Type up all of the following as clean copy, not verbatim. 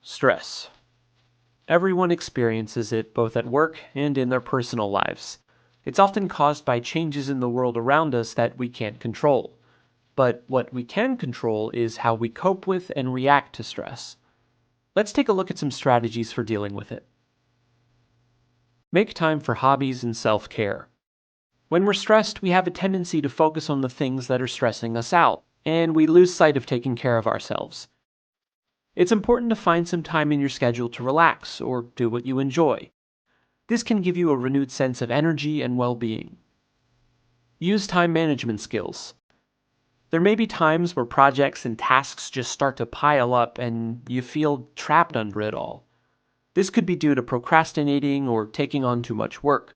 Stress. Everyone experiences it both at work and in their personal lives. It's often caused by changes in the world around us that we can't control. But what we can control is how we cope with and react to stress. Let's take a look at some strategies for dealing with it. Make time for hobbies and self-care. When we're stressed, we have a tendency to focus on the things that are stressing us out, and we lose sight of taking care of ourselves. It's important to find some time in your schedule to relax or do what you enjoy. This can give you a renewed sense of energy and well-being. Use time management skills. There may be times where projects and tasks just start to pile up and you feel trapped under it all. This could be due to procrastinating or taking on too much work.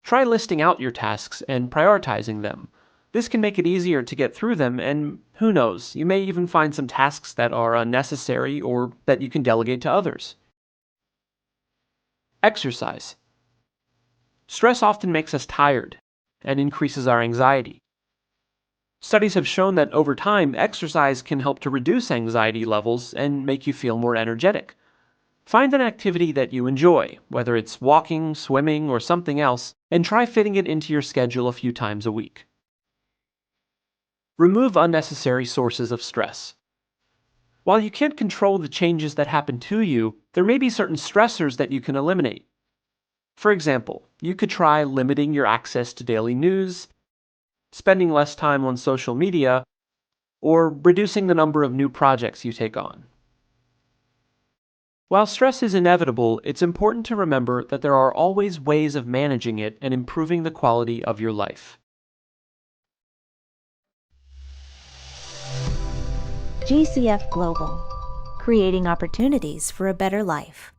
Try listing out your tasks and prioritizing them. This can make it easier to get through them, and who knows, you may even find some tasks that are unnecessary or that you can delegate to others. Exercise. Stress often makes us tired and increases our anxiety. Studies have shown that over time, exercise can help to reduce anxiety levels and make you feel more energetic. Find an activity that you enjoy, whether it's walking, swimming, or something else, and try fitting it into your schedule a few times a week. Remove unnecessary sources of stress. While you can't control the changes that happen to you, there may be certain stressors that you can eliminate. For example, you could try limiting your access to daily news, spending less time on social media, or reducing the number of new projects you take on. While stress is inevitable, it's important to remember that there are always ways of managing it and improving the quality of your life. GCF Global, creating opportunities for a better life.